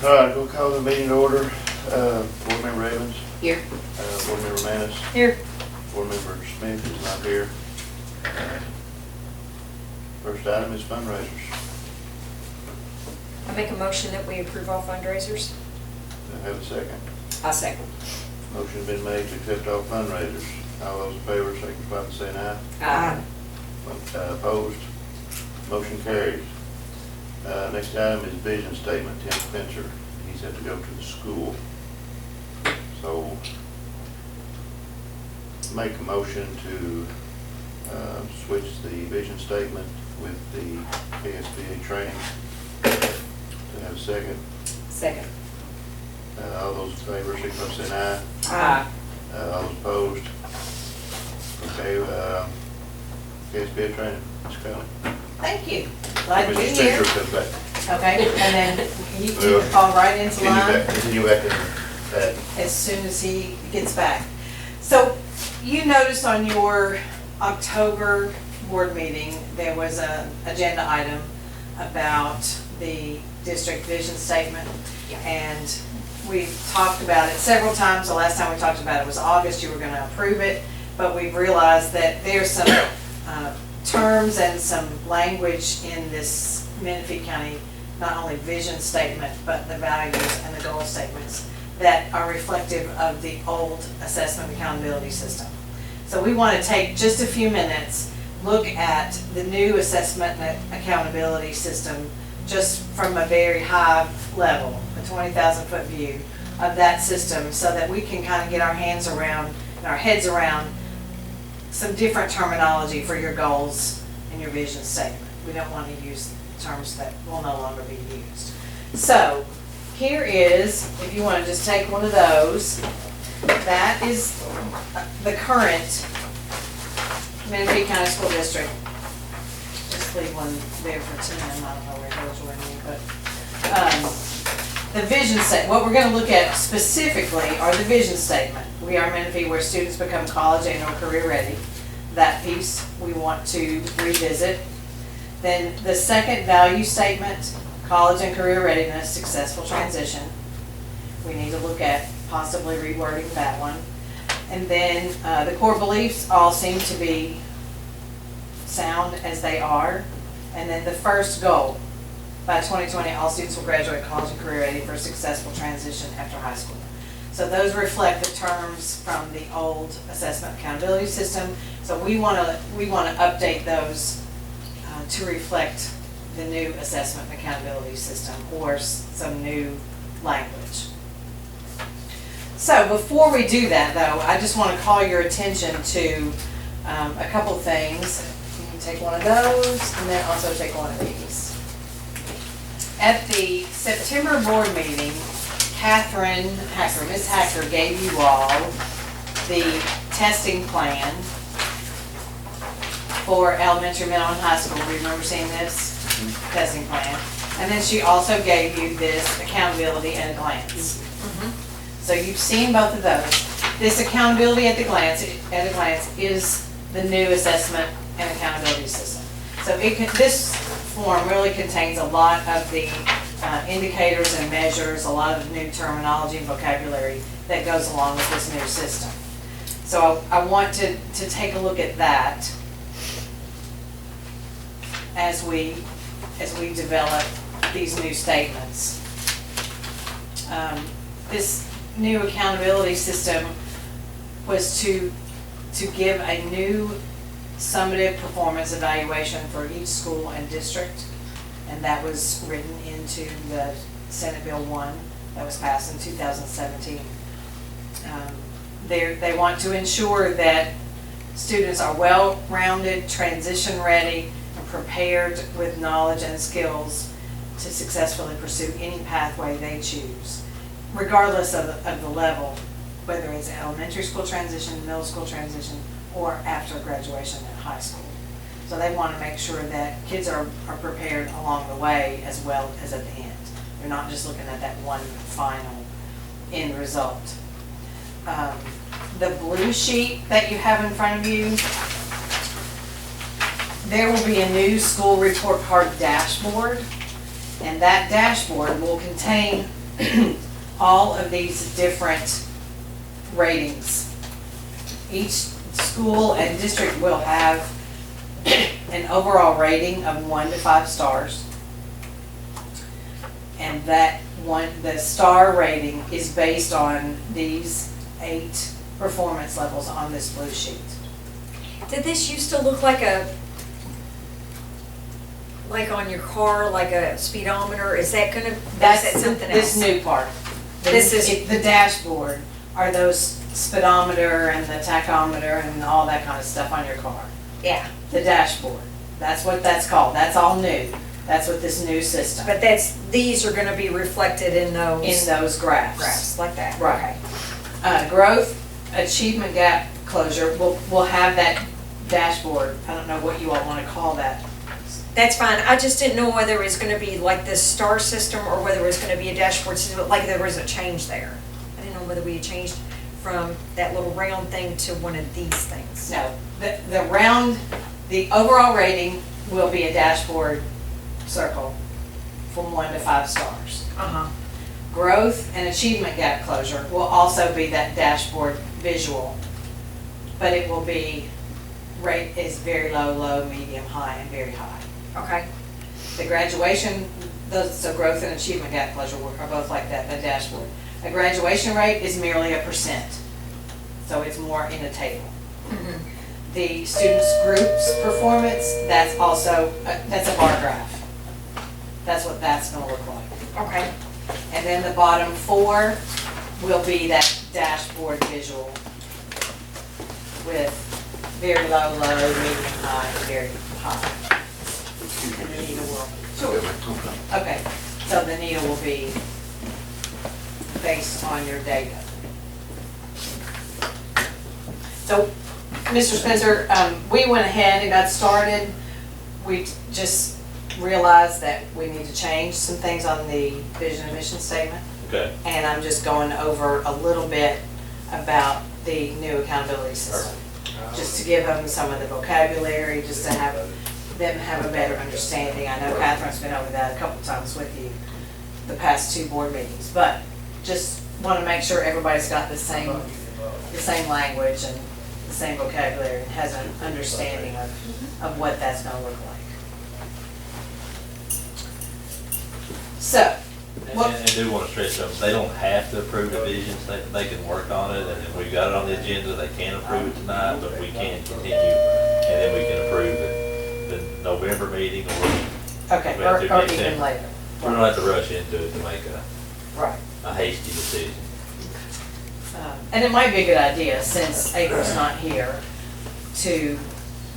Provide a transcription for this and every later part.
All right, we'll call the meeting to order. Board Member Evans, Here. Board Member Manis, Here. Board Member Smith is not here. First item is fundraisers. I make a motion that we approve all fundraisers. Do I have a second? I'll second. Motion been made to accept all fundraisers. All those in favor, signify by saying aye. Aye. Opposed? Motion carries. Next item is vision statement, Tim Spencer. He's had to go to the school. So, make a motion to switch the vision statement with the KSBA training. Do I have a second? Second. All those in favor, signify by saying aye. Aye. All those opposed? Okay, KSBA training, Ms. Conley. Thank you. Glad to be Mr. here. Spencer comes back. Okay, and then you can fall right into line Continue back in that. as soon as he gets back. So you noticed on your October board meeting, there was an agenda item about the district vision statement. Yeah. And we talked about it several times. The last time we talked about it was August, you were gonna approve it. But we've realized that there's some terms and some language in this Menifee County, not only vision statement, but the values and the goal statements that are reflective of the old assessment accountability system. So we want to take just a few minutes, look at the new assessment and accountability system just from a very high level, a 20,000-foot view of that system, so that we can kind of get our hands around and our heads around some different terminology for your goals and your vision statement. We don't want to use terms that will no longer be used. So here is, if you want to just take one of those, that is the current Menifee County School District. Just leave one there for Tim. I don't know where those were in, but the vision statement, what we're going to look at specifically are the vision statement. We are Menifee, where students become college and or career ready. That piece we want to revisit. Then the second value statement, college and career readiness, successful transition. We need to look at possibly rewording that one. And then the core beliefs all seem to be sound as they are. And then the first goal, by 2020, all students will graduate college and career ready for a successful transition after high school. So those reflect the terms from the old assessment accountability system. So we want to update those to reflect the new assessment accountability system or some new language. So before we do that, though, I just want to call your attention to a couple things. You can take one of those and then also take one of these. At the September board meeting, Ms. Hacker gave you all the testing plan for elementary, middle, and high school. Remember seeing this testing plan? And then she also gave you this accountability at a glance. So you've seen both of those. This accountability at a glance is the new assessment and accountability system. So this form really contains a lot of the indicators and measures, a lot of new terminology and vocabulary that goes along with this new system. So I want to take a look at that as we develop these new statements. This new accountability system was to give a new summative performance evaluation for each school and district, and that was written into the Senate Bill 1 that was passed in 2017. They want to ensure that students are well-rounded, transition-ready, and prepared with knowledge and skills to successfully pursue any pathway they choose, regardless of the level, whether it's elementary school transition, middle school transition, or after graduation at high school. So they want to make sure that kids are prepared along the way as well as at the end. They're not just looking at that one final end result. The blue sheet that you have in front of you, there will be a new school report card dashboard, and that dashboard will contain all of these different ratings. Each school and district will have an overall rating of 1 to 5 stars. And that one, the star rating is based on these 8 performance levels on this blue sheet. Did this used to look like like on your car, like a speedometer? Is that gonna, or is that That's something this else? new part. This is- The dashboard are those speedometer and the tachometer and all that kind of stuff on your car. Yeah, The dashboard, that's what that's called, that's all new. That's what this new system, but these are gonna be reflected in those. in those graphs. Graphs, like that, Right. okay. Growth, achievement gap closure, we'll have that dashboard, I don't know what you all want to call that. That's fine, I just didn't know whether it was gonna be like this star system or whether it was gonna be a dashboard system, like there was a change there. I didn't know whether we had changed from that little round thing to one of these things. No, the overall rating will be a dashboard circle from 1 to 5 stars. Uh-huh, Growth and achievement gap closure will also be that dashboard visual, but it will be rate is very low, low, medium, high, and very high. okay, The graduation, so growth and achievement gap closure are both like that, the dashboard. A graduation rate is merely a %, so it's more in the table. mhm, The students' groups performance, that's also, that's a bar graph. That's what that's gonna look like. okay, And then the bottom 4 will be that dashboard visual with very low, low, medium, high, and very high. And the needle will, okay, so the needle will be based on your data. So, Mr. Spencer, we went ahead and got started. We just realized that we need to change some things on the vision and mission statement. Okay. And I'm just going over a little bit about the new accountability system. Just to give them some of the vocabulary, just to have them have a better understanding. I know Catherine's been over that a couple times with you, the past 2 board meetings, but just want to make sure everybody's got the same language and the same vocabulary and has an understanding of what that's going to look like. So, And I do want to stress them, they don't have to approve the vision statement, they can work on it, and if we've got it on the agenda, they can approve it tonight, but we can continue, and then we can approve the November meeting, or okay, we have to or get even them. later. we don't have to rush into it to make Right. a hasty decision. And it might be a good idea, since April's not here, to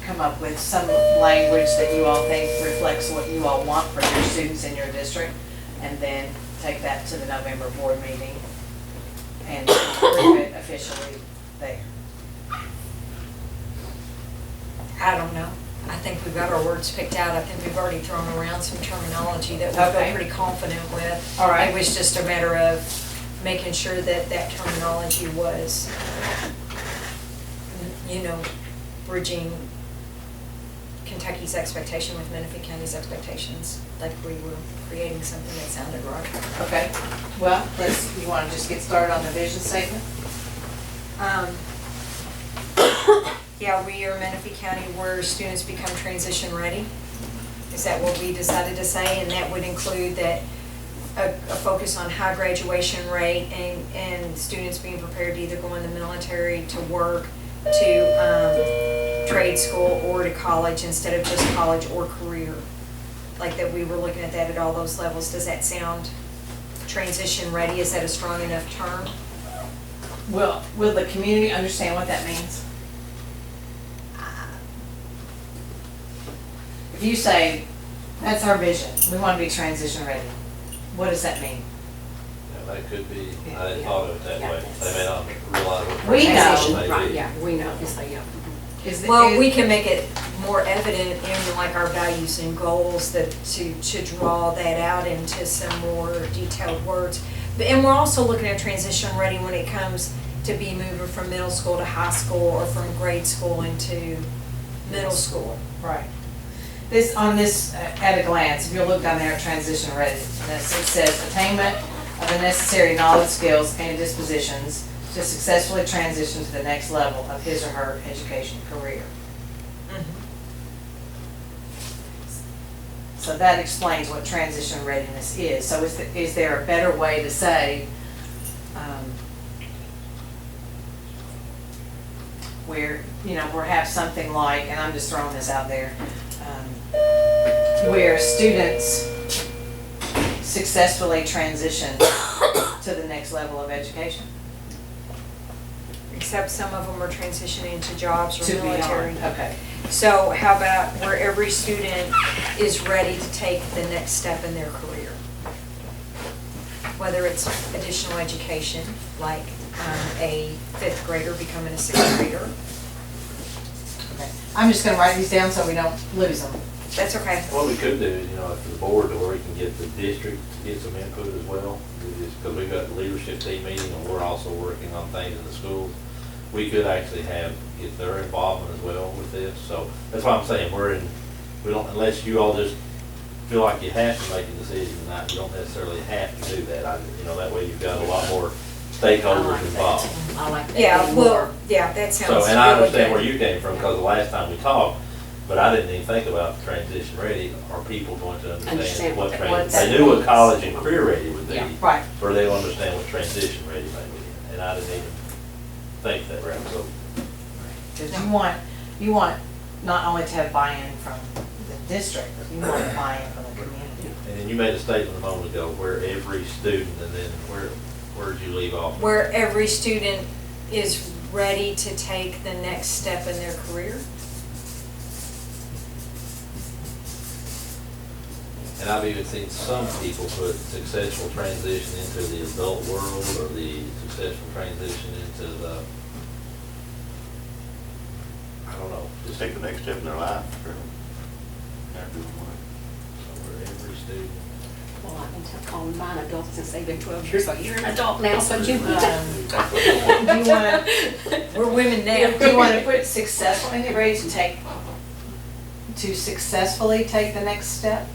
come up with some language that you all think reflects what you all want for your students in your district, and then take that to the November board meeting and approve it officially there. I don't know. I think we've got our words picked out. I think we've already thrown around some terminology that we Okay. feel pretty confident with. All right. It was just a matter of making sure that that terminology was, bridging Kentucky's expectation with Menifee County's expectations, like we were creating something that sounded right. Okay, well, you want to just get started on the vision statement? Yeah, we are Menifee County where students become transition ready. Is that what we decided to say? And that would include that a focus on high graduation rate and students being prepared to either go in the military, to work, to trade school, or to college instead of just college or career. Like that we were looking at that at all those levels. Does that sound transition ready? Is that a strong enough term? Will the community understand what that means? If you say, that's our vision, we want to be transition ready, what does that mean? Yeah, that could be, I hadn't thought of it that way, they may not realize what. We know. transition may Right, be. yeah, we know, it's like, yeah. Well, we can make it more evident in like our values and goals that to draw that out into some more detailed words. And we're also looking at transition ready when it comes to be moving from middle school to high school or from grade school into middle school. Right. At a glance, if you look down there at transition readiness, it says attainment of the necessary knowledge, skills, and dispositions to successfully transition to the next level of his or her education career. So that explains what transition readiness is. So is there a better way to say, where, you know, perhaps something like, and I'm just throwing this out there, where students successfully transition to the next level of education? Except some of them are transitioning to jobs To or be on, military. okay. So how about where every student is ready to take the next step in their career? Whether it's additional education, like a fifth grader becoming a sixth grader. Okay. I'm just gonna write these down so we don't lose them. That's okay. What we could do is, you know, if the board, or we can get the district to get some input as well, because we've got the leadership team meeting, and we're also working on things in the schools. We could actually have, get their involvement as well with this, so that's why I'm saying, we don't, unless you all just feel like you have to make a decision tonight, you don't necessarily have to do that. You know, that way you've got a lot more stakeholders involved. I like that. Yeah, even well, more. yeah, that sounds So, really good. and I understand where you came from, because the last time we talked, but I didn't even think about transition ready. Are people going to understand Understand what what transition? that They knew what means. college and career ready would be, Yeah. Right. or they'll understand what transition ready may be. And I didn't even think that route, so. Because you want not only to have buy-in from the district, but you want buy-in from the community. And then you made a statement a moment ago, where every student, and then where'd you leave off? Where every student is ready to take the next step in their career. And I've even seen some people put successful transition into the adult world, or the successful transition into the, I don't know, Just take the next step in their life, really. Everyone. where every student. Well, I've been calling mine adults since they've been 12 years old. You're an adult now, so you. Do you want to, We're women now. do you want to put successful, and get ready to take, to successfully take the next step?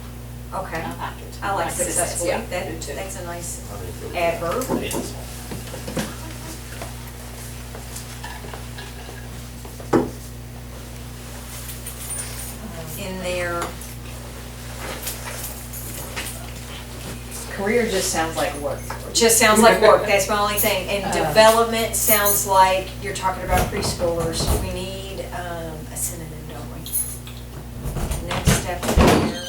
Okay, I like it. I like successfully. Yeah, That, me too. that's a nice I think it adverb. is. In their, Career just sounds like work. just sounds like work, that's my only thing. And Uh. development sounds like you're talking about preschoolers. We need a synonym, don't we? Next step in there.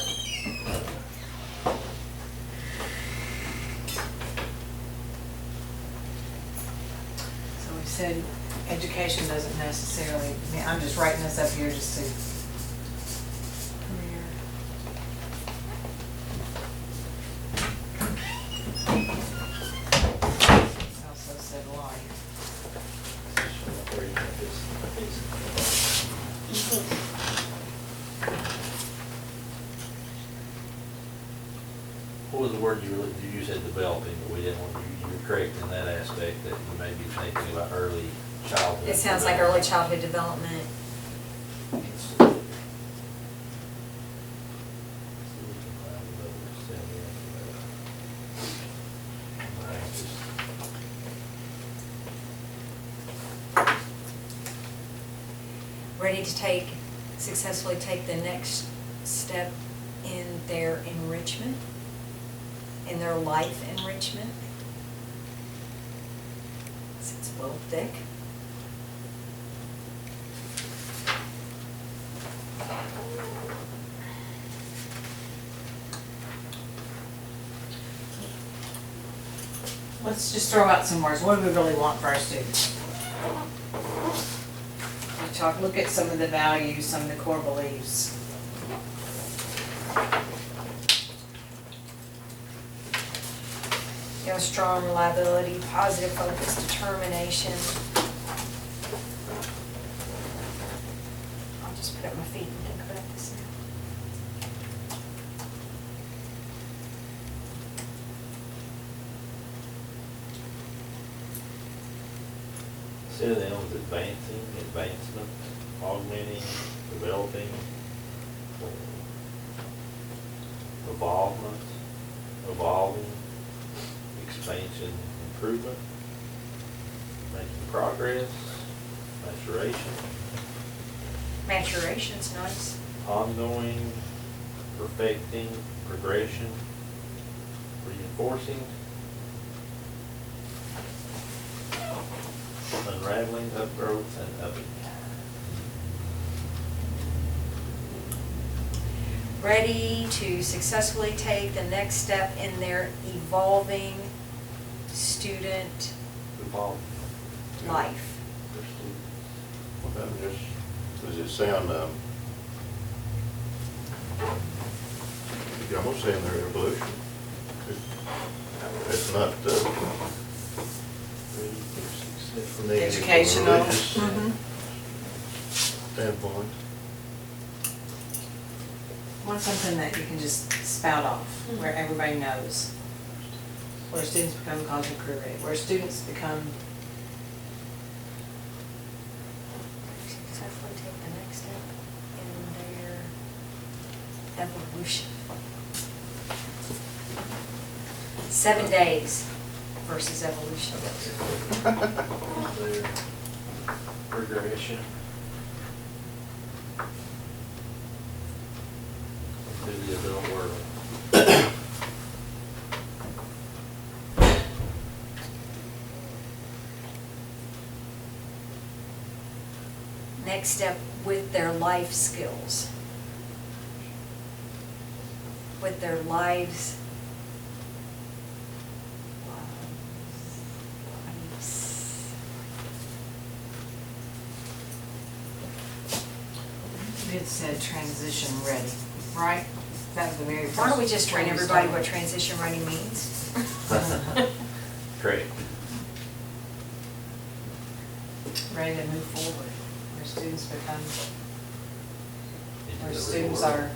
So we said education doesn't necessarily, I'm just writing this up here just to. Career. Also said life. What was the word you said developing, but we didn't want, you were correct in that aspect, that you may be thinking about early childhood. It sounds like early childhood development. Ready to take, successfully take the next step in their enrichment, in their life enrichment. It's a little thick. Let's just throw out some words. What do we really want for our students? We talk, look at some of the values, some of the core beliefs. You know, strong reliability, positive focus, determination. I'll just put up my feet and think about this now. Instead of them was advancing, advancement, augmenting, developing, evolvement, evolving, expansion, improvement, making progress, maturation, Maturation's nice. ongoing, perfecting, progression, reinforcing, unraveling, upgrowth, and upping. Ready to successfully take the next step in their evolving student Evolve. life. Well, that just, does it sound, you're almost saying they're evolution. It's not, from the Educational. religious Mhm. standpoint. Want something that you can just spout off, where everybody knows. Where students become college and career ready, where students become, Successfully take the next step in their evolution. 7 days versus evolution. Their progression. To the adult world. Next step with their life skills. With their lives. it said transition ready, right? That was the very first. Why don't we just train one we everybody started. what transition ready means? Great. Ready to move forward, where students become, Into where the real students world. are,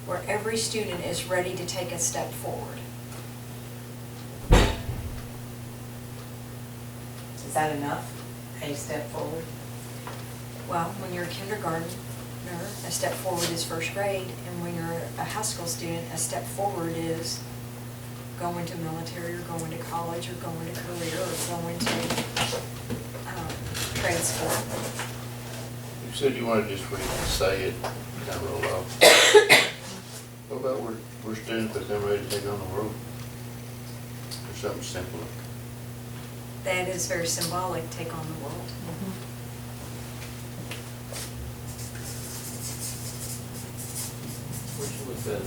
Where every student is ready to take a step forward. is that enough? A step forward? Well, when you're a kindergartner, a step forward is first grade, and when you're a high school student, a step forward is going to military, or going to college, or going to career, or going to trade school. You said you wanted just where you can say it, kind of roll off. What about where students become ready to take on the world? Or something simpler? That is very symbolic, take on the world. Which was better?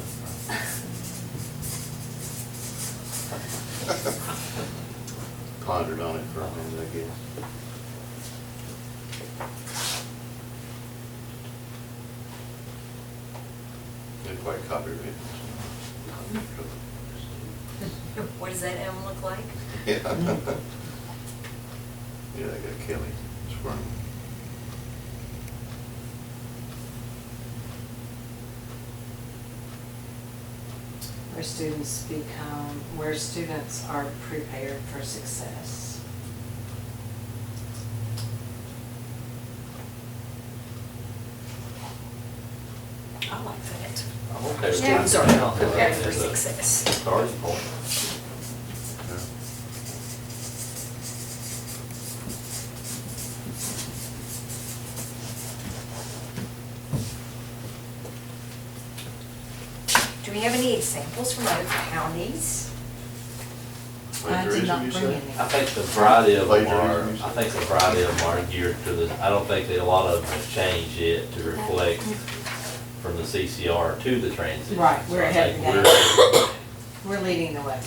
Pondered on it for a minute, I guess. Didn't quite copyright. What does that M look like? Yeah. Yeah, I got Kelly squirming. Where students are prepared for success. I like that. I'm okay with Students that. are I'll put prepared that for as a success. Starting point. Yeah. Do we have any examples from other counties? I did not Plagiarism, you bring say? any. I think the variety of them are, Plagiarism, you I said? think the variety of them are geared to the, I don't think that a lot of them have changed yet to reflect from the CCR to the transition. Right, we're So I ahead of think the we're- We're leading the way.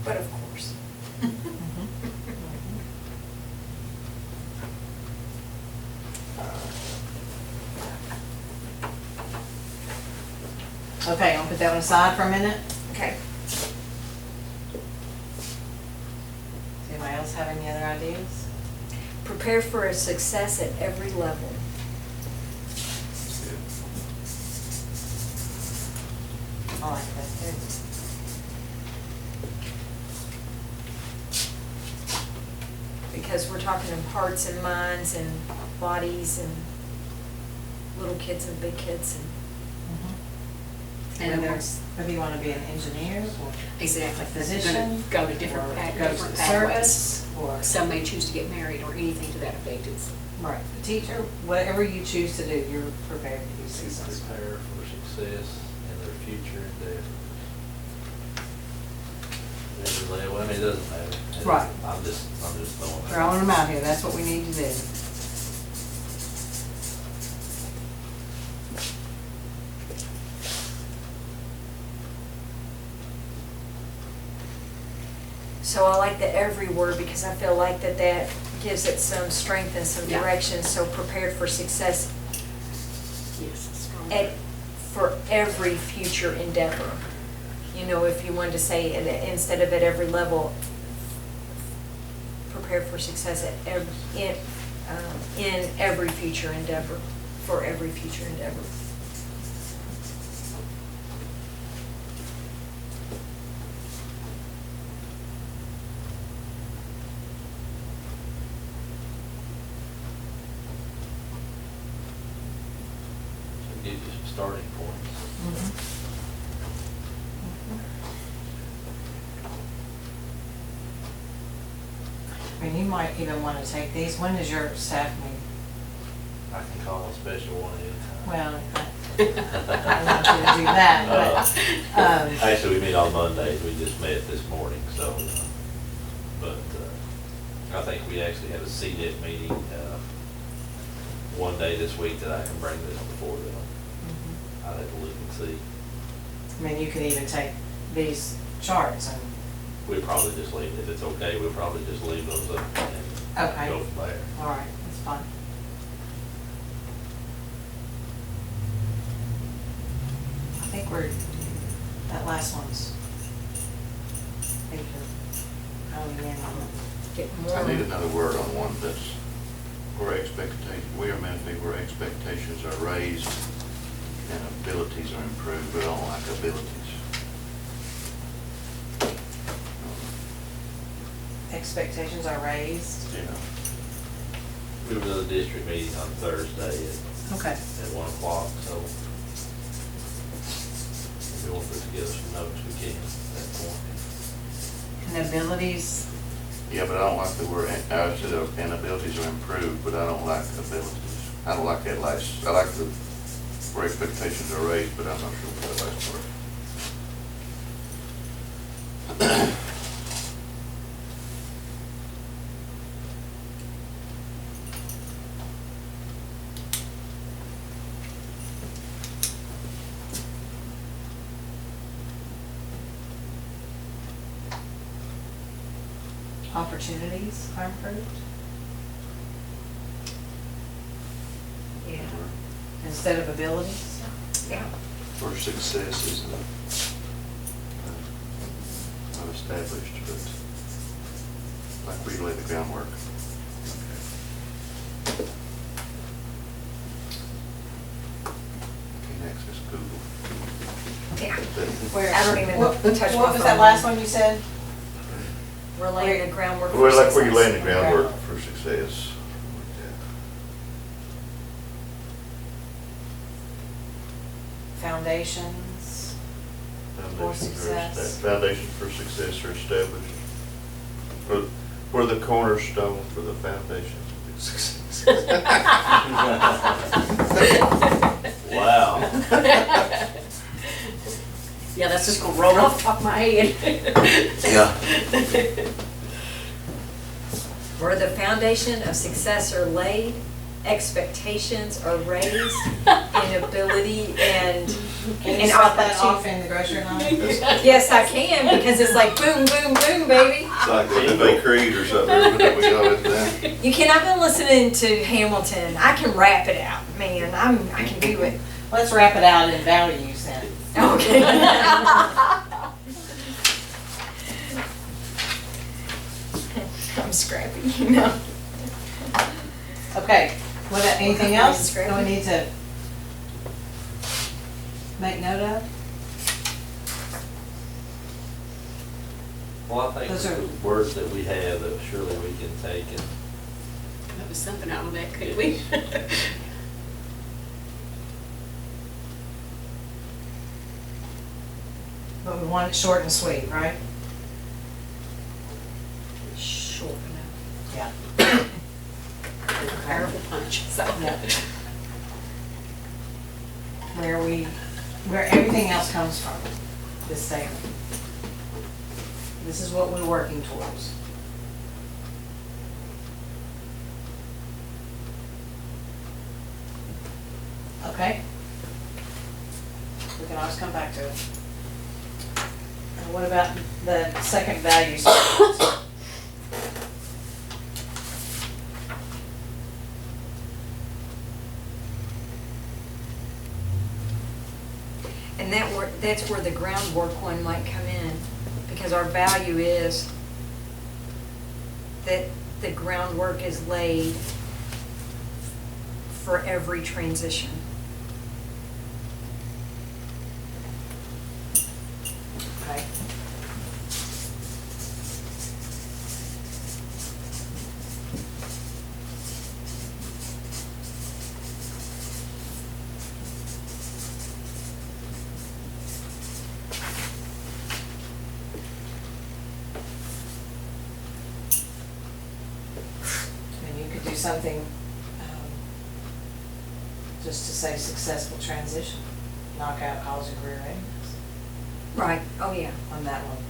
But of course. Okay, I'll put that one aside for a minute. Okay. Does anybody else have any other ideas? Prepare for a success at every level. That's good. I like that too. Because we're talking of hearts and minds and bodies and little kids and big kids and And then whether, once- whether you want to be an engineer or Exactly. physician. Go to different, or pa- go to different the pathways. service, or, Some may choose to get married or anything to that effect. It's, right, a teacher, whatever you choose to do, you're prepared to be successful. Prepare for success in their future endeavor. Well, I mean, it doesn't matter. Right. I'm just throwing that. Throwing them out here, that's what we need to do. So I like the every word because I feel like that gives it some strength and some Yeah. direction, so prepared for success yes, it's strong. for every future endeavor. You know, if you wanted to say it, instead of at every level, prepare for success in every future endeavor, for every future endeavor. So give you some starting points. I mean, you might even want to take these, when is your staff meeting? I can call a special one anytime. Well, I want you to do that, but, Actually, we meet on Mondays, we just met this morning, so, but, I think we actually have a CDIP meeting, one day this week that I can bring this before them. I'd have to look and see. I mean, you could even take these charts and, We'll probably just leave, if it's okay, we'll probably just leave those up and Okay. go from there. all right, that's fine. I think that last one's, I think you're honing in on it. Get more. I need another word on one that's where expectation, we are meant to be where expectations are raised and abilities are improved, but I don't like abilities. Expectations are raised. You know, We have another district meeting on Thursday Okay. at 1 o'clock, so if we want to put together some notes, we can at that point. And abilities, yeah, but I don't like the word, I said and abilities are improved, but I don't like abilities. I don't like that last, I like the, where expectations are raised, but I'm not sure what that last part. opportunities are improved. Yeah, Instead of abilities. yeah. Or success is not established, but like we lay the groundwork. Can't access Google. Yeah. Where? I don't even What touch my what was that phone. last one you said? We're laying the groundwork for Well, success. like where you laying the groundwork for success. Foundations. success. Foundations for success are established. Where the cornerstone for the foundations of success. Wow. Yeah, that's just gonna roll off the top of my head. Yeah. Where the foundation of success are laid, expectations are raised, and ability and Can you and start that off opportunity. in the grocery line? Yes, I can, because it's like boom, boom, boom, baby. It's like the Bay Creed or something that we always done. You can, I've been listening to Hamilton. I can rap it out, man. I can do it. Let's wrap it out in values then. Okay. I'm scrappy, you know. Okay, anything else Scrappy. that we need to make note of? Well, I think Those are- the words that we have that surely we can take and That was something out of that, could we? But we want it short and sweet, right? Short enough. Yeah. Powerful punch, so. Yeah. Where everything else comes from, this statement. This is what we're working towards. Okay? We can always come back to it. And what about the second value statement? And that's where the groundwork one might come in, because our value is that the groundwork is laid for every transition. Okay? And you could do something, just to say successful transition, knock out college and career readiness Right, oh yeah. on that one.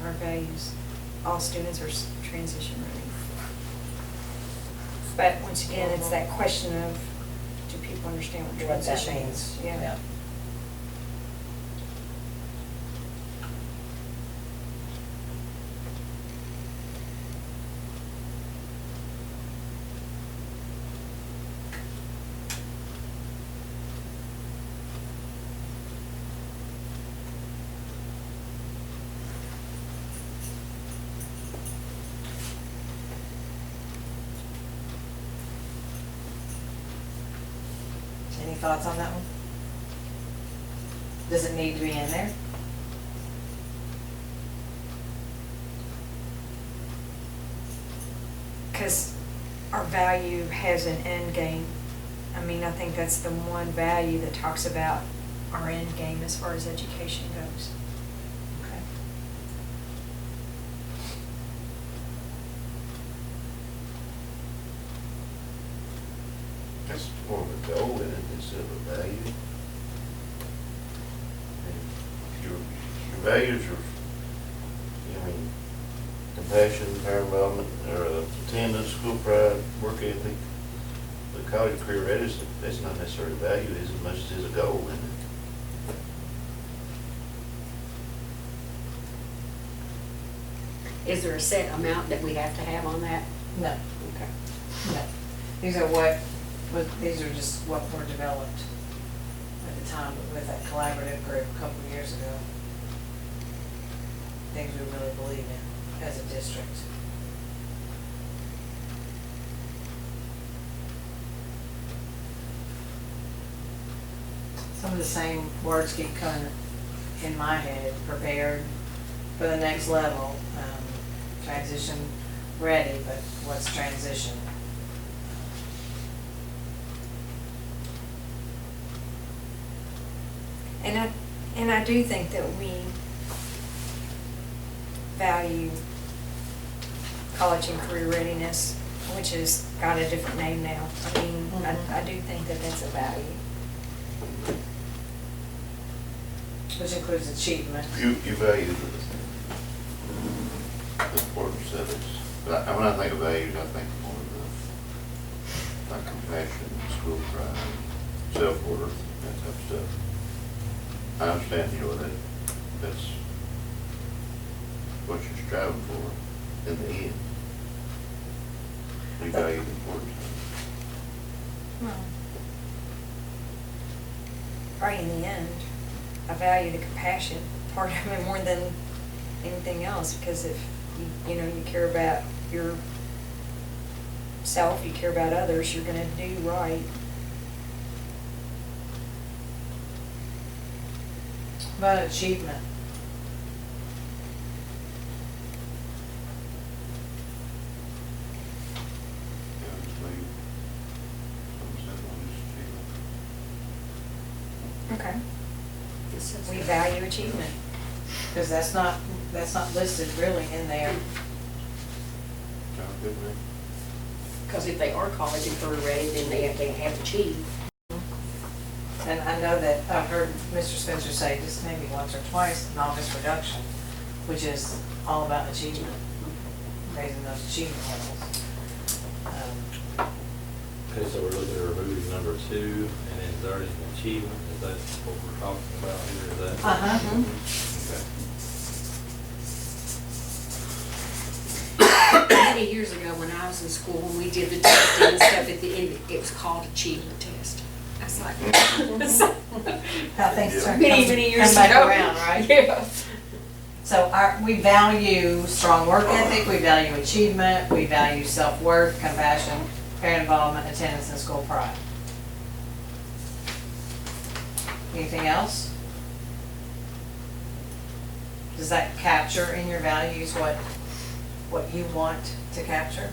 Our values, all students are transition ready. But once again, it's that question of, do people understand what What that transition means. is? Yeah. Any thoughts on that one? Does it need to be in there? Because our value has an end game. I mean, I think that's the one value that talks about our end game as far as education goes. Okay. That's more of a goal in it instead of a value. And your values are, I mean, compassion, parent involvement, or attendance, school pride, work ethic. The college career readiness, that's not necessarily value as much as it is a goal, isn't it? Is there a set amount that we have to have on that? No, Okay. no. These are these are just what were developed at the time with that collaborative group a couple of years ago. Things we really believe in as a district. Some of the same words keep coming in my head: prepared for the next level, transition ready, but what's transition? And I do think that we value college and career readiness, which has got a different name now. I mean, I do think that that's a value. Which includes achievement. You value the importance of it. But when I think of values, I think more of the, like compassion, school pride, self-worth, that type of stuff. I understand, that's what you're striving for in the end. You value the importance of Well, right in the end, I value the compassion part of it more than anything else, because if you know, you care about yourself, you care about others, you're gonna do right. About achievement. it. Okay, It says we that. value achievement. Because that's not listed really in there. Sounds good, man. Because if they are college and career ready, then they have achieved. And I know that I've heard Mr. Spencer say just maybe once or twice, novice reduction, which is all about achievement, raising those achievement levels. Okay, so we're looking at removing number 2, and then it's already an achievement, is that what we're talking about here, is that? Uh-huh. Okay. Many years ago, when I was in school, when we did the testing and stuff at the end, it was called achievement test. I was like, How things turn. many years come ago. back around, right? Yeah. So we value strong work ethic, we value achievement, we value self-worth, compassion, parent involvement, attendance, and school pride. Anything else? Does that capture in your values what you want to capture?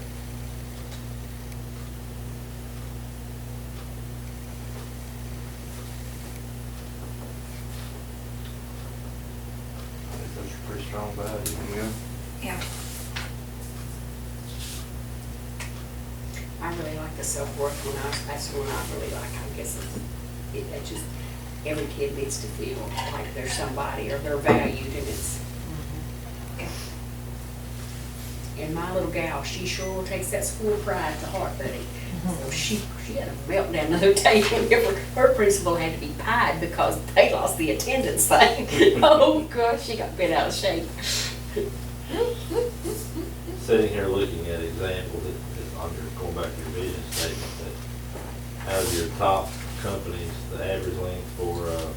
I think those are pretty strong values, yeah. Yeah. I really like the self-worth one. That's the one I really like. I guess it just, every kid needs to feel like they're somebody or they're valued, and it's, and my little gal, she sure takes that school pride to heart, buddy. So she had a meltdown the other day whenever her principal had to be pied because they lost the attendance thing. Oh, gosh, she got bent out of shape. Sitting here looking at examples, on your, going back to your vision statement, that out of your top companies, the average length for a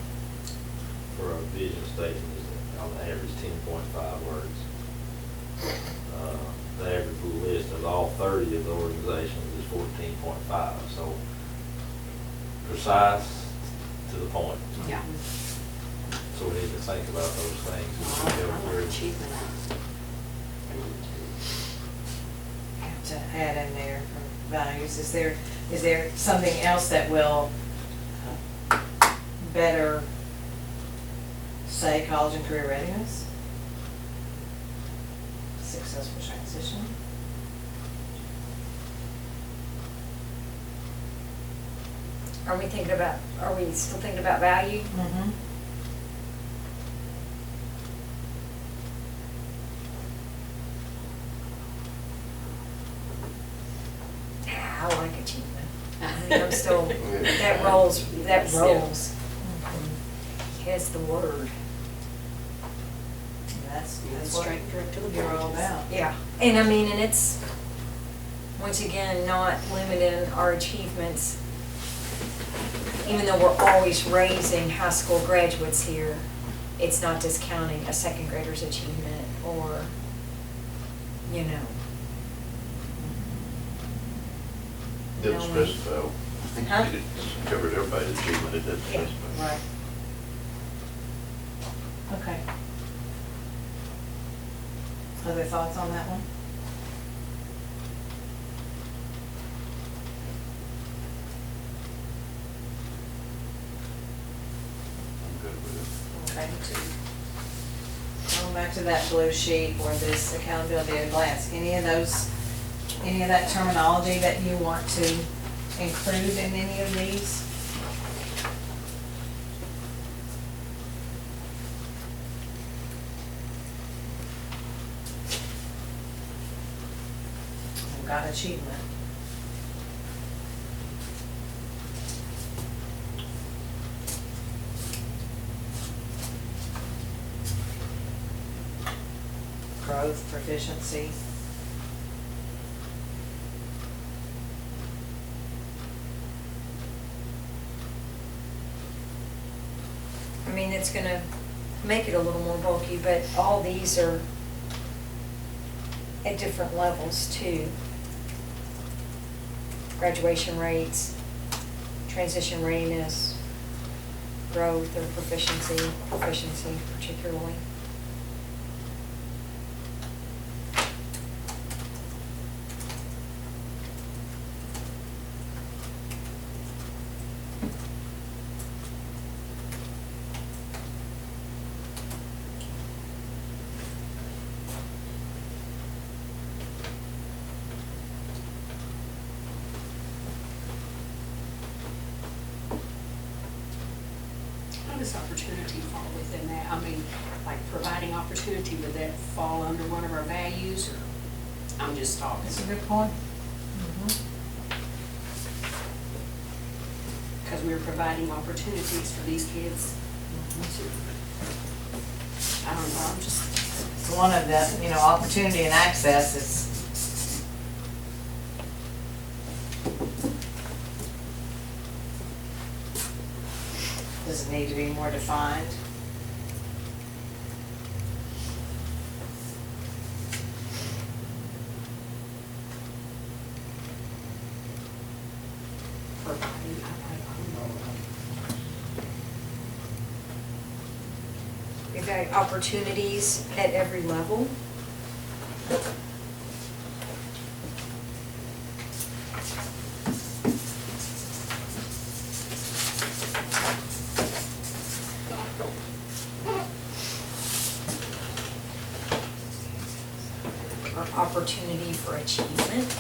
vision statement is on the average 10.5 words. The average list of all 30 of the organizations is 14.5, so precise to the point. Yeah. So we need to think about those things. as we go I through. like achievement. Have to add in there for values. Is there something else that will better say college and career readiness? Successful transition? Are we still thinking about value? Mm-hmm. I like achievement. I mean, I'm still, that rolls. Yes, the word. That's That's what straight direct to the you're all point. about. Yeah, and I mean, and it's, once again, not limiting our achievements. Even though we're always raising high school graduates here, it's not discounting a second grader's achievement or, you know. Didn't knowing- specify. Huh? It covered everybody's achievement, it doesn't Yeah. specify. Right. Okay. Other thoughts on that one? I'm good with Okay. Going back to that blue sheet or this accountability at a glance, any of that terminology that you want to include in any of these? We've got achievement. Growth, proficiency. I mean, it's gonna make it a little more bulky, but all these are at different levels too. Graduation rates, transition readiness, growth or proficiency particularly. does opportunity fall within that? I mean, like providing opportunity, would that fall under one of our values, or, I'm just talking. That's a good point. Because we're providing opportunities for these kids. I don't know, I'm just, It's one of the, opportunity and access is. Does it need to be more defined? providing, I don't know. We've got opportunities at every level. Or opportunity for achievement.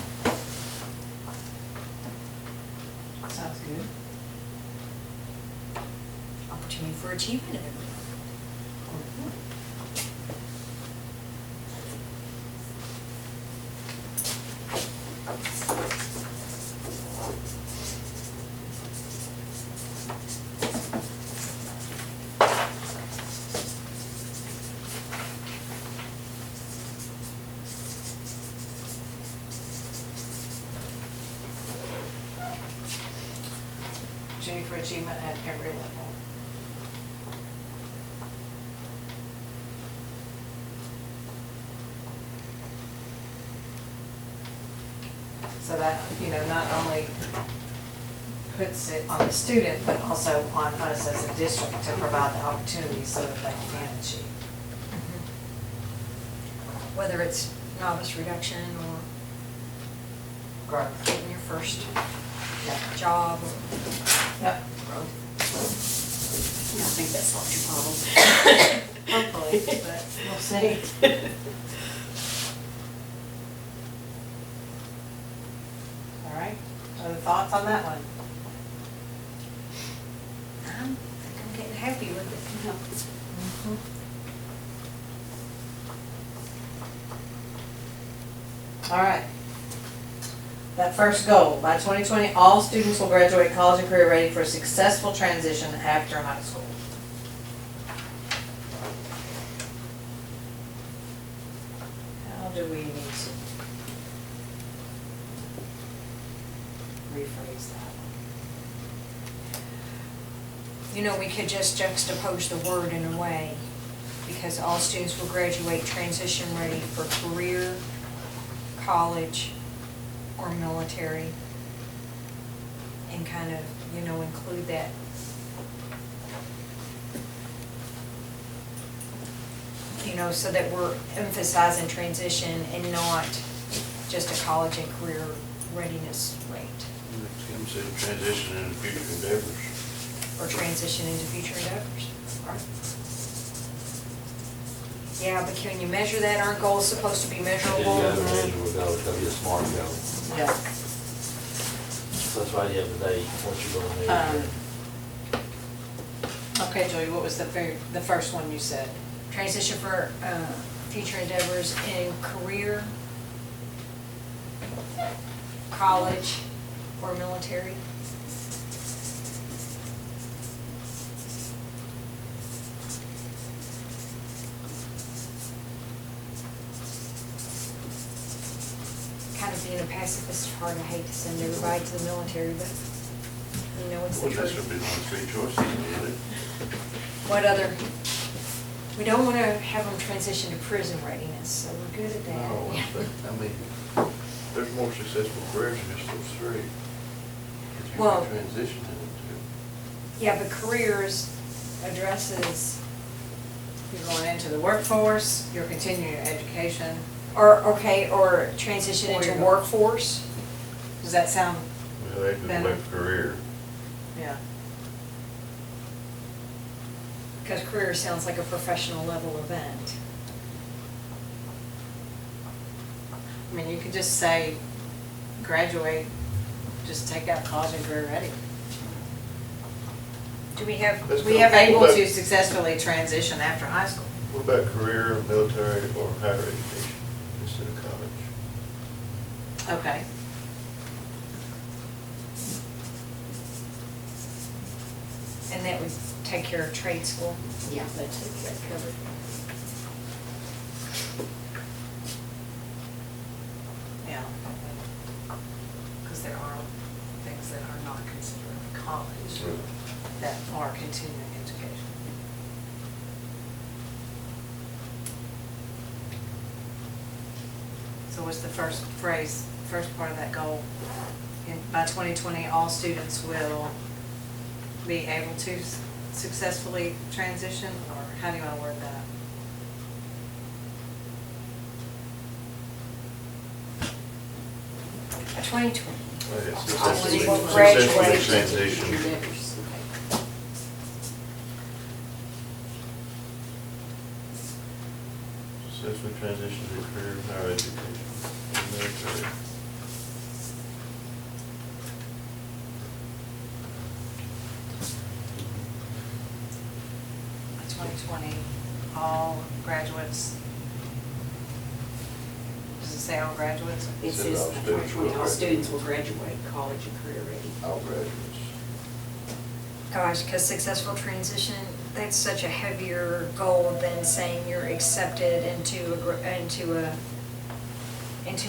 Sounds good. Opportunity for achievement at every level. Opportunity for achievement at every level. So that, not only puts it on the student, but also on us as a district to provide the opportunities so that they can achieve. Whether it's novice reduction or Growth. getting your first Yep. job or Yep. growth. I think that solves your problem. Hopefully, but we'll see. All right, other thoughts on that one? I think I'm getting happy with it. All right. That first goal, by 2020, all students will graduate college and career ready for a successful transition after high school. How do we need to rephrase that? We could just juxtapose the word in a way, because all students will graduate transition ready for career, college, or military, and kind of, include that. So that we're emphasizing transition and not just a college and career readiness rate, Tim said transition into future endeavors. or transition into future endeavors. Yeah, but can you measure that? Aren't goals supposed to be You measurable? gotta measure a goal, it's gotta be a SMART goal. Yeah. So that's why you have the date, what you're gonna measure. Okay, Joey, what was the first one you said? Transition for future endeavors in career, college, or military. Kind of being a pacifist is hard. I hate to send everybody to the military, but it's the Well, that's truth. gonna be the only three choices, isn't it? What other, we don't want to have them transition to prison readiness, so we're good at that. No, but, there's more successful careers than just those three. That you Well- can transition into. Yeah, but careers addresses, You're going into the workforce, you're continuing your education. or transition Or into you're- workforce. Does that sound, Well, they could Better. elect career. yeah, Because career sounds like a professional level event. I mean, you could just say, graduate, just take out college and career ready. Do we have, Let's We go. have able What to about- successfully transition after high school. What about career, military, or higher education instead of college? Okay. and that would take care of trade school? Yeah, that's that covered. Yeah. Because there are things that are not considered college that are continuing education. So what's the first phrase, first part of that goal? By 2020, all students will be able to successfully transition, or how do you want to word that? By 2020. It's I successfully will graduate. transition. Your letters, okay. Successfully transition to career, higher education, and military. 2020, all graduates. Does it say all graduates? It Says says all students will all students will graduate college and career ready. All graduates. Gosh, because successful transition, that's such a heavier goal than saying you're accepted into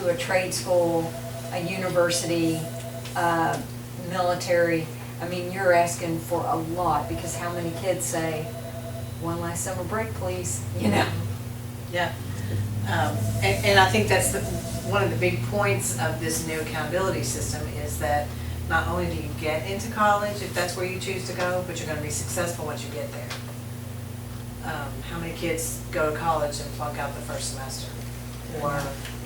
a trade school, a university, military. I mean, you're asking for a lot, because how many kids say, one last summer break, please, you know? Yeah. And I think that's one of the big points of this new accountability system is that not only do you get into college, if that's where you choose to go, but you're gonna be successful once you get there. How many kids go to college and flunk out the first semester? Or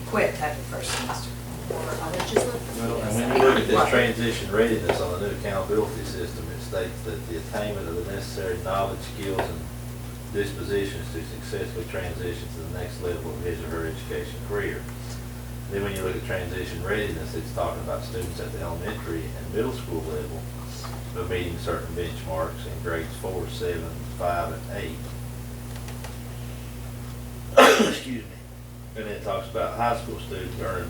quit after the first semester? College is not. Well, and when you look at this transition readiness on the new accountability system, it states that the attainment of the necessary knowledge, skills, and dispositions to successfully transition to the next level of his or her education career. Then when you look at transition readiness, it's talking about students at the elementary and middle school level of meeting certain benchmarks in grades 4, 7, 5, and 8. Excuse me. And then it talks about high school students earning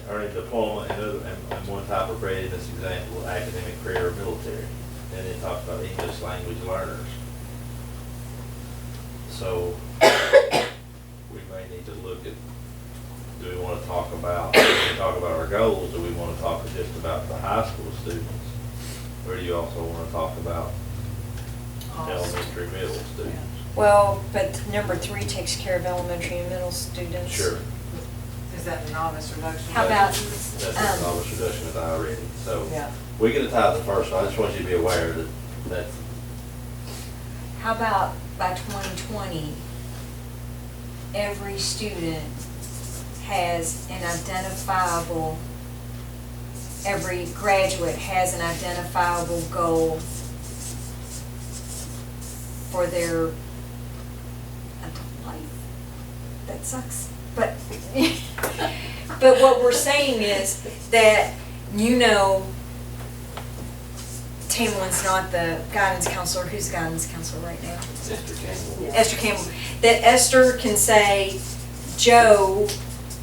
earning diploma and other, and one type of readiness example, academic, career, or military. And then it talks about English language learners. So, we may need to look at, do we want to talk about, when we talk about our goals, do we want to talk just about the high school students? Or do you also want to talk about elementary, middle students? Well, but number 3 takes care of elementary and middle students. Sure. Is that the novice reduction? How about, That's a novice reduction that I already, so. Yeah. We could have tied the first one, I just want you to be aware that how about by 2020, every student has an identifiable, every graduate has an identifiable goal for their adult life. That sucks, but, but what we're saying is that, you know, Tamerlane's not the guidance counselor. Who's the guidance counselor right now? Mr. Campbell. Esther Campbell. That Esther can say, Joe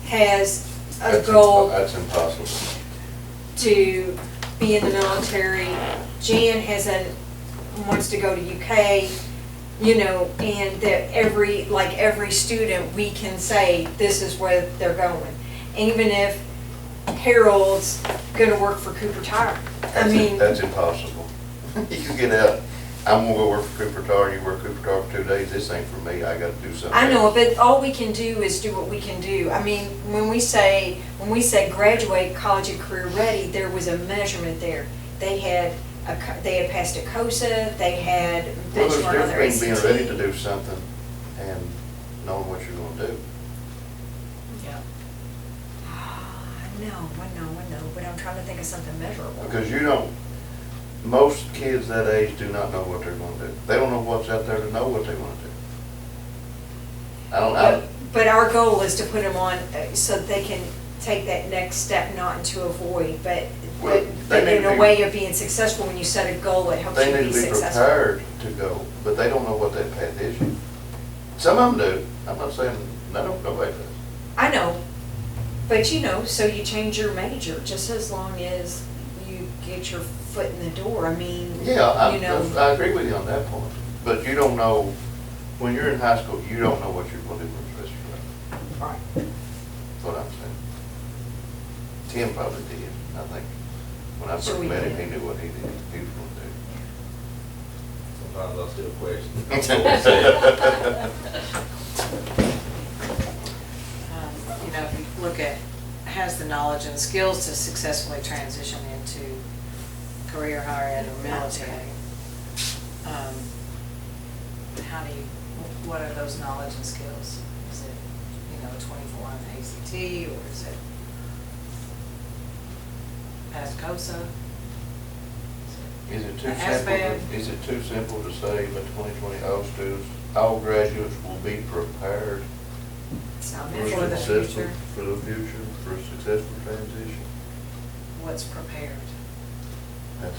has a That's goal That's impossible. to be in the military. Jan wants to go to UK, you know, and that every student, we can say, this is where they're going. Even if Harold's gonna work for Cooper Tire. I mean, That's impossible. You get out, I'm gonna go work for Cooper Tire, you work Cooper Tire for 2 days, this ain't for me, I gotta do something. I know, else. but all we can do is do what we can do. I mean, when we say graduate college and career ready, there was a measurement there. They had passed a COSA, they had Well, there's benchmark on their difference being ready to ACT. do something and knowing what you're gonna do. Yeah. I know, but I'm trying to think of something measurable. Because most kids that age do not know what they're gonna do. They don't know what's out there to know what they wanna do. I don't, But our goal is to put them on, so that they can take that next step, not to avoid, but Well, but they need in to a be- way of being successful, when you set a goal, it helps They you need be to be successful. prepared to go, but they don't know what that path is yet. Some of them do, I'm not saying, nobody does. I know, but you know, so you change your major, just as long as you get your foot in the door, I mean, Yeah, you know. I agree with you on that point, but you don't know, when you're in high school, you don't know what you're gonna do for the rest of your life. Right. That's what I'm saying. Tim probably did, I think, when I Sure first he met him, did. he knew what he did, he was gonna do. Sometimes I still question. what we said. You know, if you look at, has the knowledge and skills to successfully transition into career, higher ed, or military. How do you, what are those knowledge and skills? Is it, you know, 24 on the ACT, or is it pass COSA? Is it too As simple, bad. is it too simple to say by 2020, all students, all graduates will be prepared Sound for For the successful, future. for the future, for a successful transition? What's prepared? That's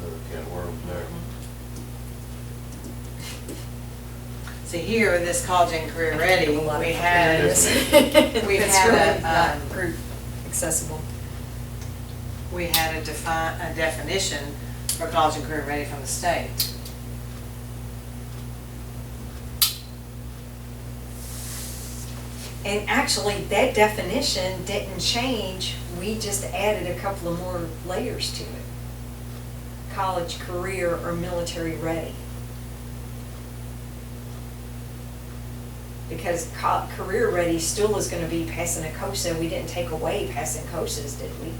another can of worms there. See, here, this college and career ready, we had, Yes, we It's had really a, not group accessible. we had a definition for college and career ready from the state. And actually, that definition didn't change, we just added a couple of more layers to it. College, career, or military ready. Because career ready still is gonna be passing a COSA, we didn't take away passing COSAs, did we?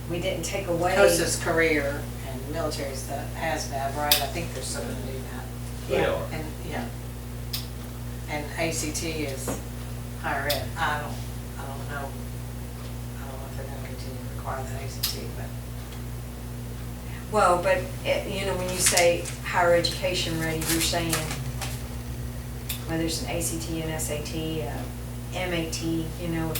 We didn't take away. COSA's career and military's the ASVAB, right? I think they're still gonna do that. They Yeah. are. And, yeah. And ACT is higher ed. I don't know. I don't know if they're gonna continue to require that ACT, but. Well, but, you know, when you say higher education ready, you're saying whether it's an ACT, an SAT, MAT, you know,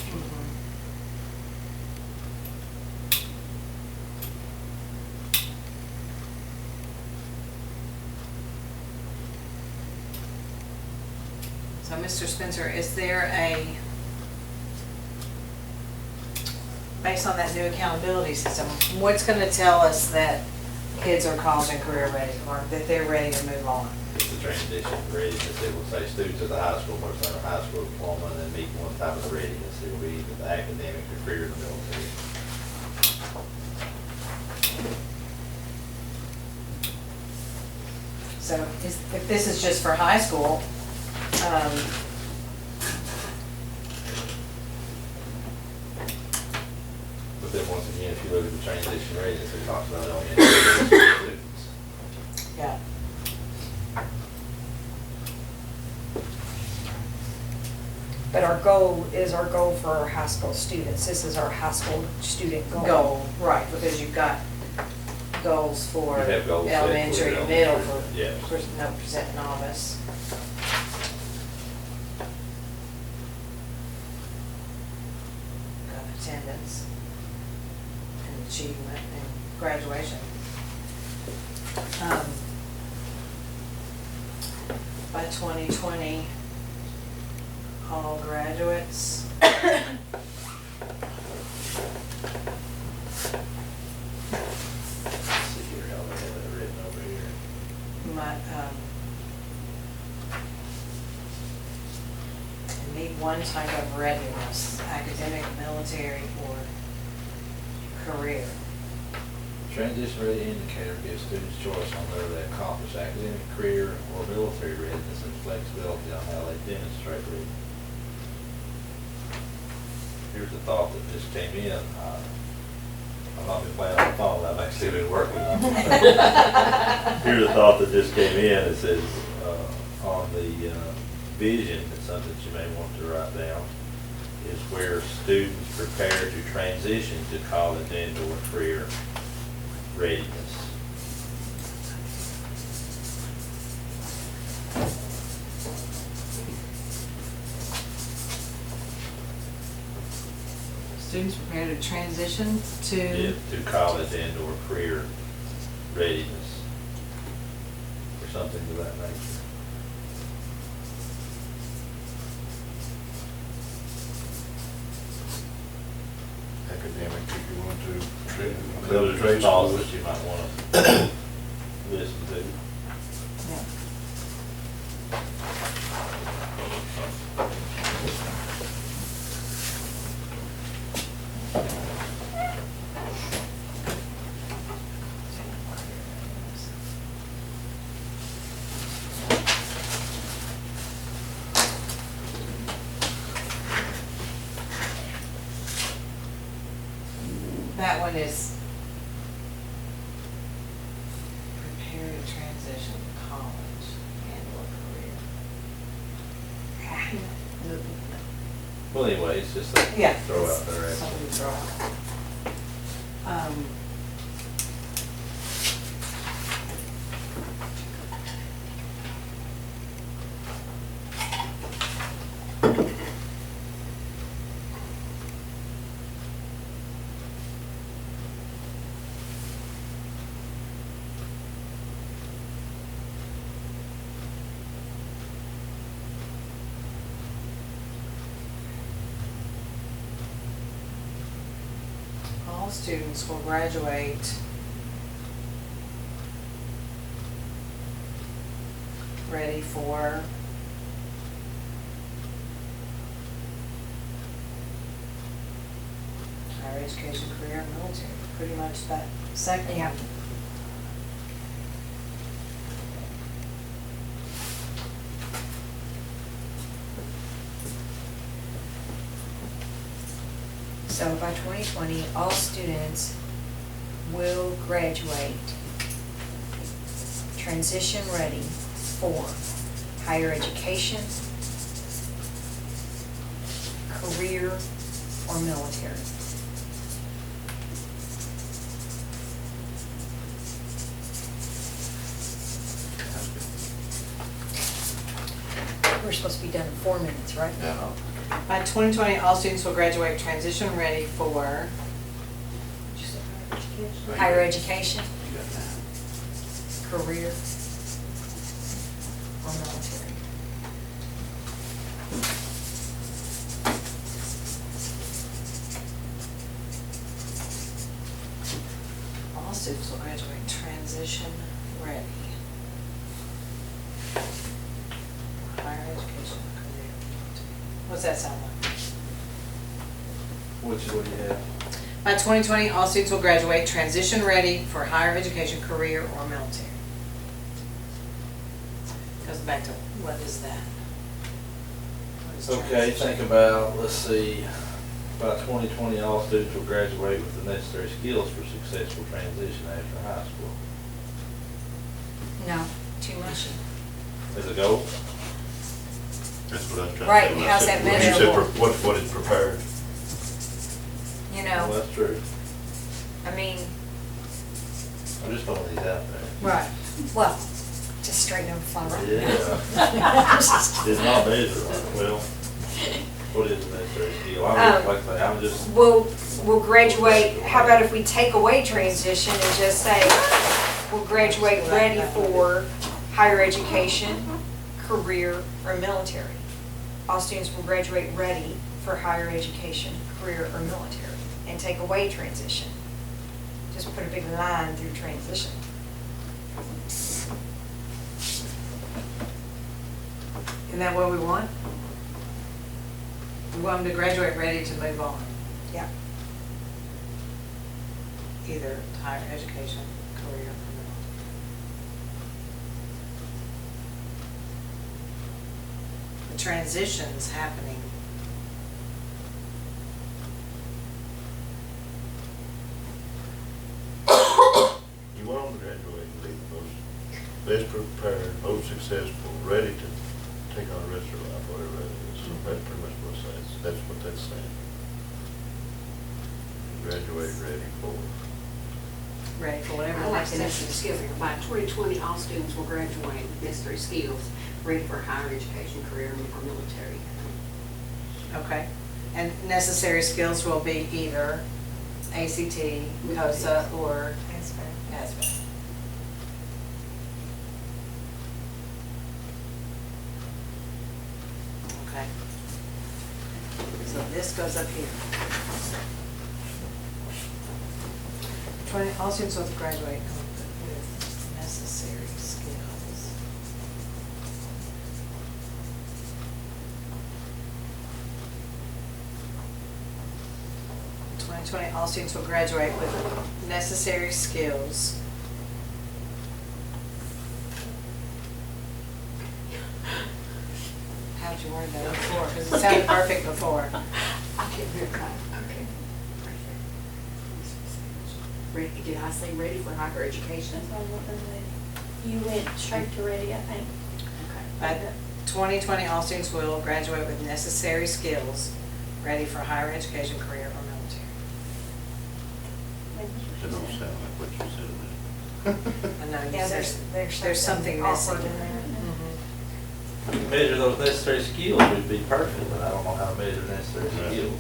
So, Mr. Spencer, is there a, based on that new accountability system, what's gonna tell us that kids are college and career ready, or that they're ready to move on? It's the transition readiness, it will say students at the high school must earn a high school diploma and then meet one type of readiness. It will be either the academic or career in the military. So if this is just for high school, But then once again, if you look at the transition readiness, it talks about only students. yeah. but our goal is our goal for our high school students. This is our high school student goal. Goal, right, because you've got goals for You have goals set for elementary, the middle, elementary, yes. for no percent novice. Got attendance and achievement and graduation. By 2020, all graduates. Let's see here, how they have it written over here. My, need one type of readiness, academic, military, or career. Transition ready indicator gives students choice on whether they accomplish academic, career, or military readiness and flexibility on how they demonstrate readiness. Here's a thought that just came in. I've not been playing on the phone, I've actually been working on it. Here's a thought that just came in. It says, on the vision, it's something that you may want to write down, is where students prepare to transition to college and or career readiness. students prepared to transition Yeah, to, to college and or career readiness, or something of that nature. Academic, if you want to. Those are trade thoughts schools. that you might wanna listen to. yeah. That one is prepare to transition to college and or career. Well, anyway, it's just a Yeah. throw out there. actually. Something to throw out. All students will graduate ready for higher education, career, and military, pretty much that second. Yeah. So by 2020, all students will graduate transition ready for higher education, career, or military. We're supposed to be done in 4 minutes, right? Yeah. By 2020, all students will graduate transition ready for, what'd you say, higher education? Higher education, You got that. career, or military. All students will graduate transition ready. Higher education, career, military. What's that sound like? Which, what do you have? By 2020, all students will graduate transition ready for higher education, career, or military. Goes back to, what is that? What is Okay, transition? think about, let's see, by 2020, all students will graduate with the necessary skills for successful transition after high school. No, too much. As a goal? That's what I was trying to say. Right, when I how's said- that when you said measurable? what it prepared. You Well, know, that's true. I mean, I'm just throwing these out there. Right. well, just straighten them fly right. Yeah. It's not measurable. Well, what is the necessary skill? I'm like, I'm just, We'll graduate, how about if we take away transition and just say, we'll graduate ready for higher education, career, or military. All students will graduate ready for higher education, career, or military, and take away transition. Just put a big line through transition. Isn't that what we want? We want them to graduate ready to move on, Yeah. either higher education, career, or military. The transition's happening. You want them to graduate and be the most best prepared, most successful, ready to take on the rest of their life, whatever that is. So that's pretty much what it says. That's what that's saying. Graduate ready for. Ready for whatever I the like next the step necessary is. skills. By 2020, all students will graduate with necessary skills, ready for higher education, career, or military. Okay, and necessary skills will be either ACT, COSA, or ASVAB. Okay. So this goes up here. All students will graduate with necessary skills. 2020, all students will graduate with necessary skills. How'd you word that before? Because it sounded perfect before. I can't hear it right. Okay. Ready, did I say ready for higher education? You went straight to ready, I think. By 2020, all students will graduate with necessary skills, ready for higher education, career, or military. It don't sound like what you said. I know, Yeah, there's something missing. awkward in there. Mhm. If you measure those necessary skills, we'd be perfect, but I don't know how to measure necessary skills.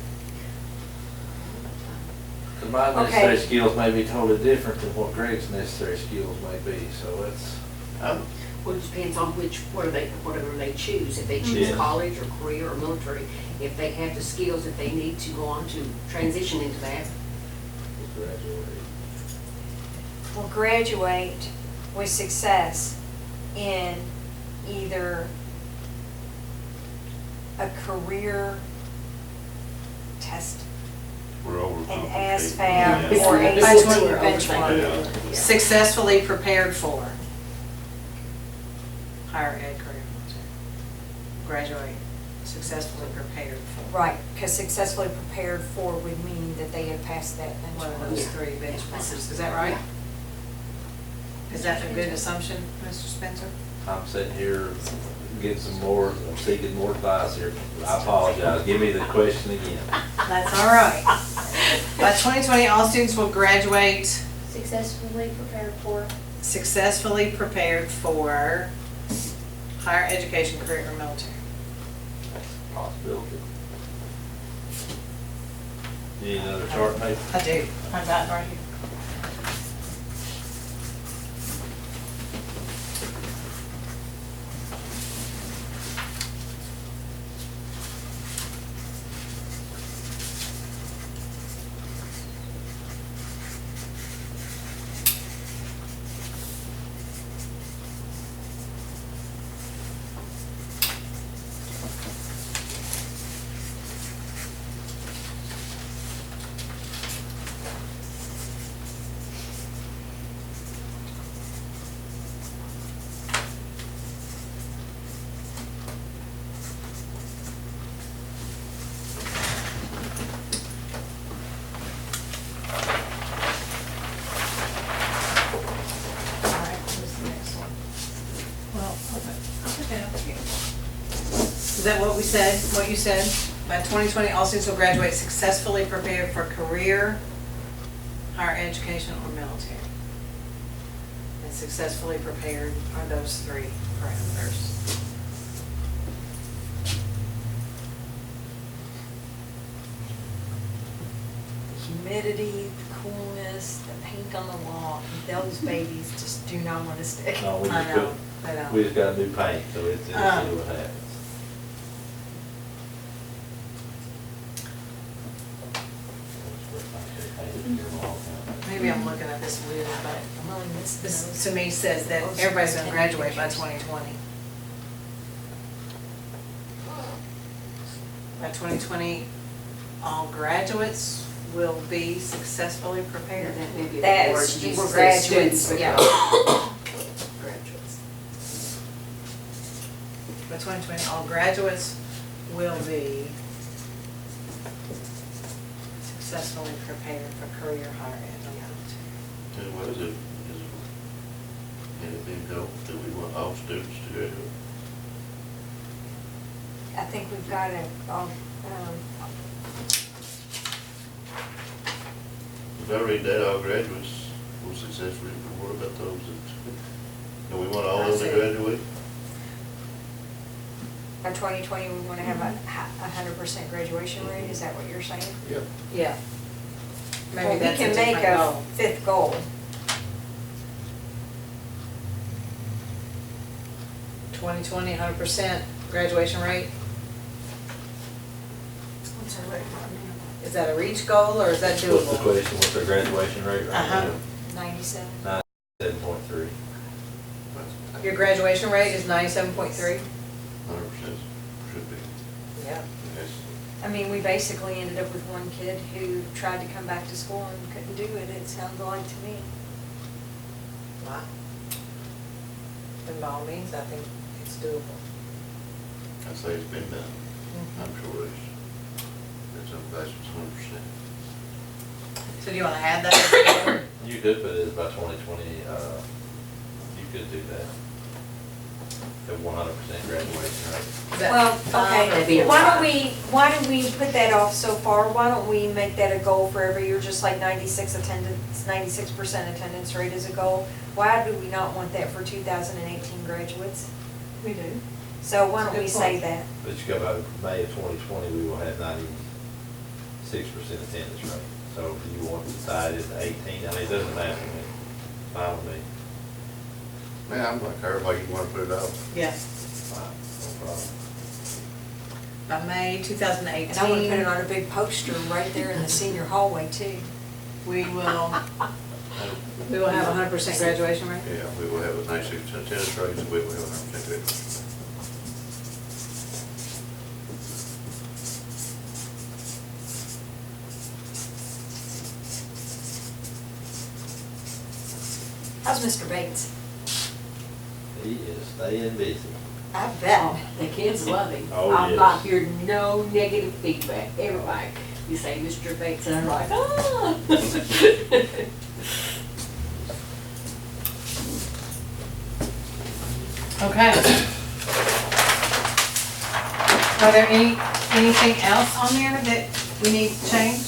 Because my Okay. necessary skills may be totally different than what Greg's necessary skills may be, so it's, Well, it depends on whatever they choose. If they choose Yeah. college or career or military, if they have the skills that they need to go on to transition into that. Will graduate with success in either a career test, We're overcomplicating. an ASVAB, Yeah. or By ACT 20 benchmark. Yeah. Successfully prepared for higher ed, career, military. Graduate, successfully prepared for. Right, because successfully prepared for would mean that they had passed that One of benchmark. those three benchmarks, is that right? Is that a good assumption, Mr. Spencer? I'm sitting here getting some more, I'm seeking more advice here. I apologize, give me the question again. That's all right. By 2020, all students will graduate Successfully successfully prepared for higher education, career, or military. That's a possibility. You need another chart paper? I do. I've got it right here. All right, what's the next one? Well, I'll put that up here. Is that what we said, what you said? By 2020, all students will graduate successfully prepared for career, higher education, or military. And successfully prepared are those three parameters. The humidity, the coolness, the paint on the wall, those babies just do not want to stick. No, we I just know, put, I know. we just got new paint, so it's, it'll see what happens. Maybe I'm looking at this weird, but Well, and this to me says that everybody's gonna graduate by 2020. By 2020, all graduates will be successfully prepared. That may be a That's word just used for graduates, students, yeah. Graduates. By 2020, all graduates will be successfully prepared for career, higher ed, and military. And what is it, anything else that we want all students to graduate? I think we've got it all, If I read that, all graduates will successfully, but what about those that, do we want all of them to graduate? By 2020, we want to have a 100% graduation rate, is that what you're saying? Yep. Yeah. Well, Maybe we that's a can make different a goal. fifth goal. 2020, 100% graduation rate? What's our rate right Is that a reach goal or is that What's the doable? question, what's our graduation rate right Uh-huh. now? now? 97? 7.3. Your graduation rate is 97.3? 100% should be. Yeah. Yes. I mean, we basically ended up with one kid who tried to come back to school and couldn't do it, it sounded like to me. Wow. Then by all means, I think it's doable. I'd say it's been done. I'm sure that's 100%. So do you want to add that? as a goal? You could put it as by 2020, you could do that. The 100% graduation rate. Is that Well, fine or- That'd be a why lot. don't we put that off so far? Why don't we make that a goal for every year, just like 96% attendance rate is a goal? Why do we not want that for 2018 graduates? We do. So why don't we That's a good say point. that? But you go by May of 2020, we will have 96% attendance rate. So if you want to decide it's 18, I mean, it doesn't matter to me, fine with me. Man, I'm like everybody, you want to put it out? Yeah. Fine, no problem. By May 2018. And I want to put it on a big poster right there in the senior hallway too. We will have a 100% graduation rate? Yeah, we will have a 96% attendance rate, and we will have 100% graduation. How's Mr. Bates? He is staying busy. I Oh, bet. the kids love him. Oh, I've yes. not heard no negative feedback. Everybody, you say Mr. Bates, and I'm like, ah. Okay. Are there anything else on there that we need to change?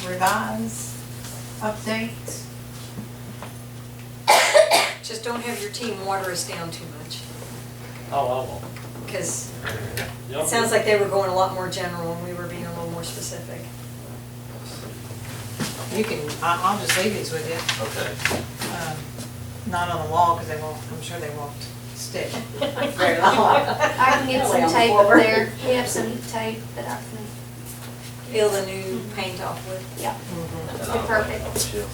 Revise, update? Just don't have your team water us down too much, Oh, I won't. because it sounds like they were going a lot more general and we were being a little more specific. You can, I'll just leave these with you. Okay. Not on the wall, because they won't, I'm sure they won't stick very long. I can get Lay on some the tape floor. up there. We have some tape that I can, Peel the new paint off with. yeah. And Be I'll- perfect. I'll chill.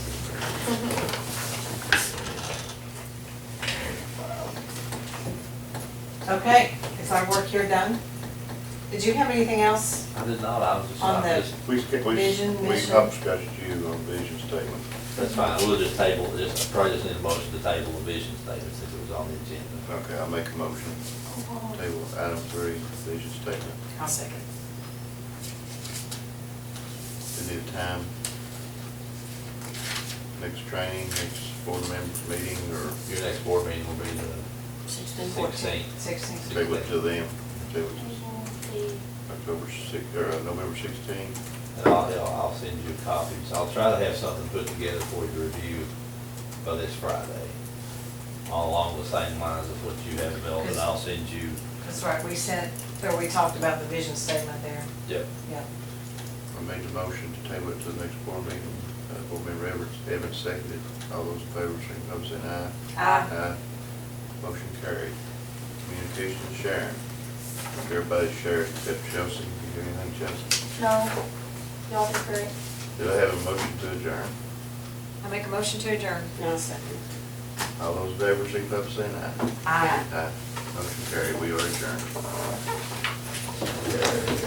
Okay, is our work here done? Did you have anything else? I did not, I was just, On I'm the- just, Vision, We mission. discussed you on vision statement. that's fine, we'll just table, just, probably just need a motion to table the vision statement since it was on the agenda. Okay, I'll make a motion. Table item 3, vision statement. I'll second. We need a time. Next training, next board members meeting, or Your next board meeting will be the 16th. 16. table it to them, table it to October 6, or November 16th. And I'll send you copies. I'll try to have something put together for you to review by this Friday, all along the same lines as what you have available, and I'll send you, That's right, we sent, or we talked about the vision statement there. yep. Yeah. I made the motion to table it to the next board meeting. Board member Evans seconded. All those in favor, signify by saying aye. Aye. Motion carried. Communication sharing. Everybody shares except Chelsea. You do anything, Chelsea? No, y'all be great. Do I have a motion to adjourn? I make a motion to adjourn. No, second. All those in favor, signify by saying aye. Aye. Aye. Motion carried. We are adjourned.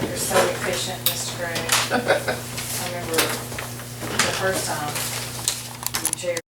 You're so efficient, Mr. Gray. I remember the first time you chaired